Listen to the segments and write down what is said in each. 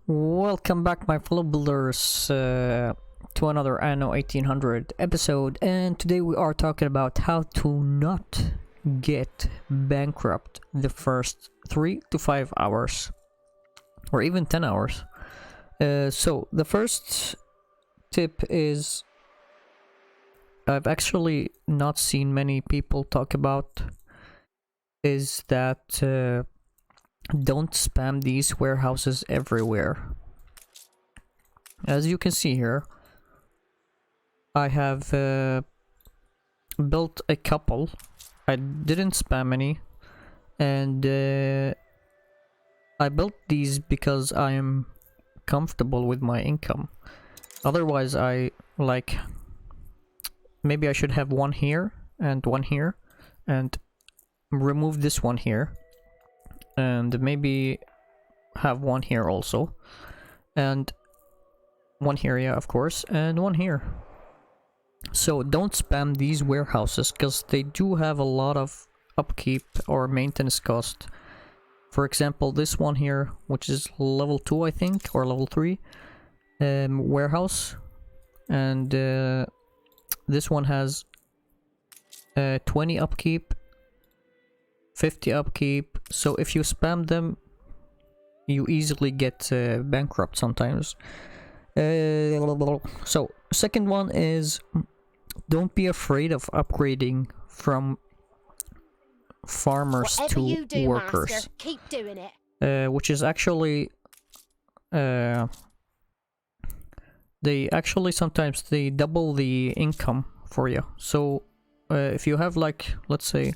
Welcome back, my fellow builders, to another Anno 1800 episode, and today we are talking about how to not get bankrupt the first 3 to 5 hours, or even 10 hours. So the first tip is, I've actually not seen many people talk about, is that don't spam these warehouses everywhere. As you can see here, I have built a couple. I didn't spam any, and I built these because I am comfortable with my income. Otherwise, maybe I should have one here, and remove this one here, and maybe have one here also, and one here, yeah, of course, and one here. So don't spam these warehouses because they do have a lot of upkeep or maintenance cost. For example, this one here, which is level 2 I think, or level 3 warehouse, and this one has 20 upkeep, 50 upkeep. So if you spam them, you easily get bankrupt sometimes. So second one is, don't be afraid of upgrading from farmers Whatever to you do, workers. Master, keep doing it. Which is actually sometimes they double the income for you. So if you have, like, let's say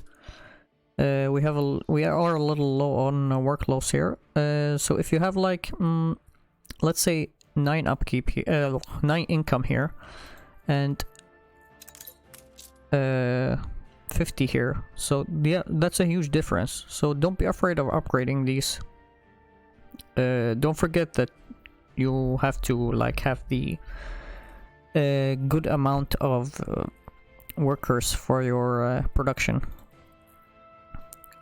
we are a little low on workloads here. So if you have like let's say 9 upkeep here, 9 income here, and 50 here. So yeah, that's a huge difference. So don't be afraid of upgrading these. Don't forget that you have to like have the good amount of workers for your production.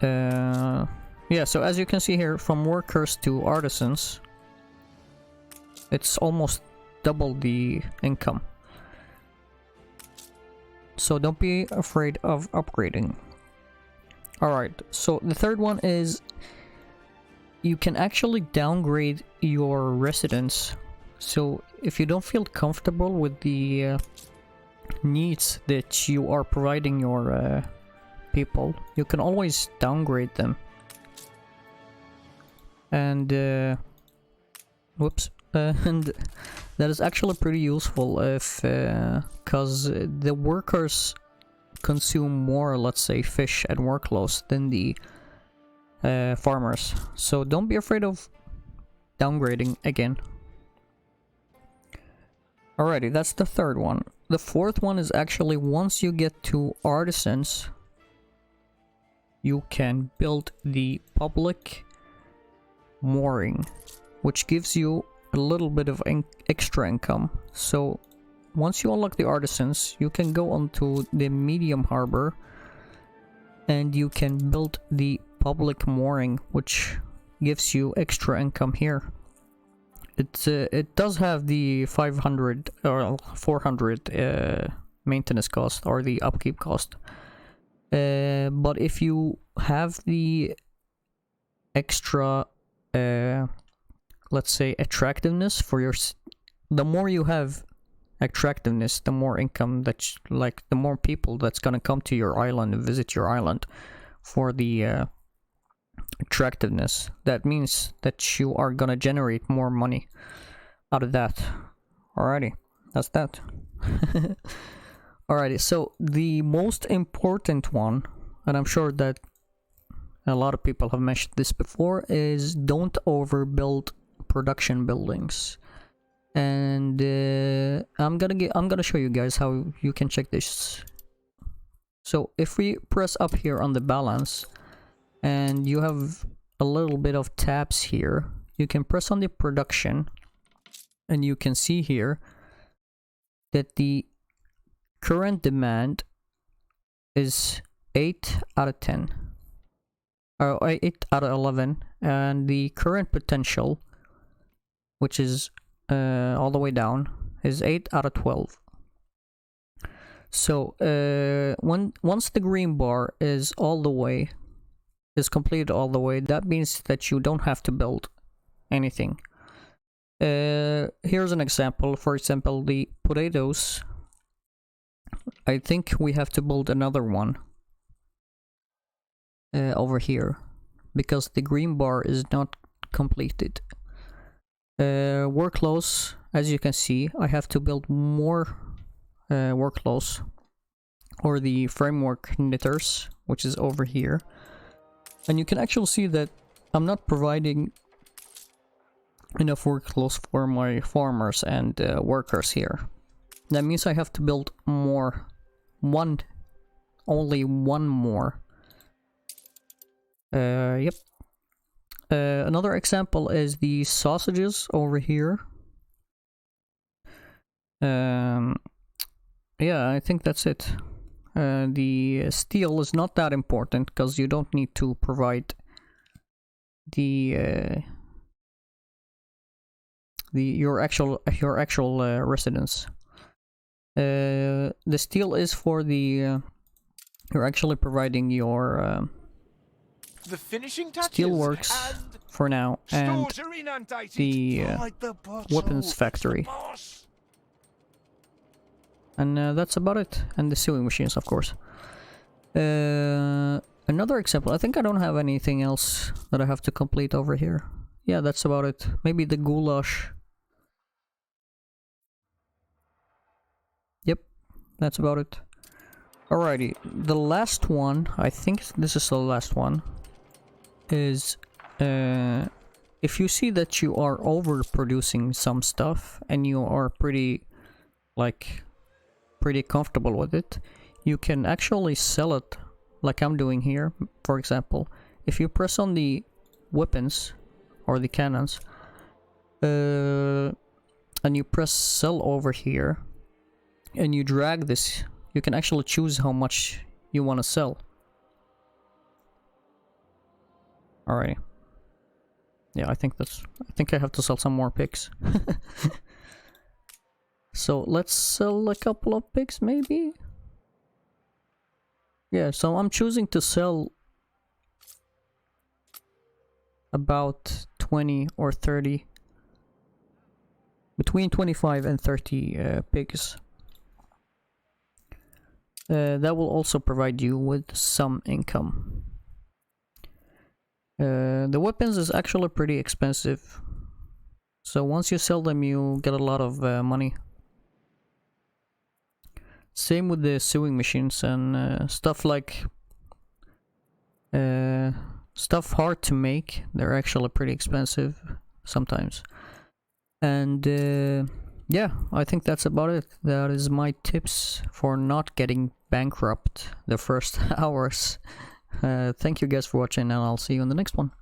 Yeah, so as you can see here, from workers to artisans, it's almost double the income. So don't be afraid of upgrading. Alright, so the third one is, you can actually downgrade your residence. So if you don't feel comfortable with the needs that you are providing your people, you can always downgrade them. And and that is actually pretty useful if because the workers consume more, let's say, fish and workloads than the farmers. So don't be afraid of downgrading again. Alrighty, that's the third one. The fourth one is actually, once you get to artisans, you can build the public mooring, which gives you a little bit of extra income. So once you unlock the artisans, you can go onto the medium harbor and you can build the public mooring, which gives you extra income here. It does have the 500 or 400 maintenance cost, or the upkeep cost, but if you have the extra let's say attractiveness for your the more you have attractiveness, the more income the more people that's gonna come to your island and visit your island for the attractiveness. That means that you are gonna generate more money out of that. Alrighty, that's that. Alrighty, so the most important one, and I'm sure that a lot of people have mentioned this before, is don't overbuild production buildings. And I'm gonna show you guys how you can check this. So if we press up here on the balance, and you have a little bit of tabs here, you can press on the production, and you can see here that the current demand is 8 out of 10, or 8 out of 11, and the current potential which is all the way down, is 8 out of 12. So once the green bar is completed all the way, that means that you don't have to build anything. Here's an example. For example, the potatoes. I think we have to build another one over here because the green bar is not completed. Work clothes, as you can see, I have to build more work clothes, or the framework knitters, which is over here. And you can actually see that I'm not providing enough work clothes for my farmers and workers here. That means I have to build more. Only one more. Yep. Another example is the sausages over here. Yeah, I think that's it. The steel is not that important because you don't need to provide your actual residence. The steel is for the you're actually providing your the finishing touches steelworks for now, and the weapons factory. And that's about it. And the sewing machines, of course. Another example. I think I don't have anything else that I have to complete over here. Yeah, that's about it. Maybe the goulash. Yep, that's about it. Alrighty, the last one, I think this is the last one, is if you see that you are overproducing some stuff and you are pretty comfortable with it, you can actually sell it like I'm doing here. For example, if you press on the weapons or the cannons and you press sell over here and you drag this, you can actually choose how much you want to sell. Alright. Yeah, I think I have to sell some more pigs. So let's sell a couple of pigs, maybe? Yeah, so I'm choosing to sell about 20 or 30. Between 25 and 30 pigs. That will also provide you with some income. The weapons is actually pretty expensive. So once you sell them, you get a lot of money. Same with the sewing machines and stuff like stuff hard to make. They're actually pretty expensive sometimes. And yeah, I think that's about it. That is my tips for not getting bankrupt the first hours. Thank you guys for watching, and I'll see you in the next one.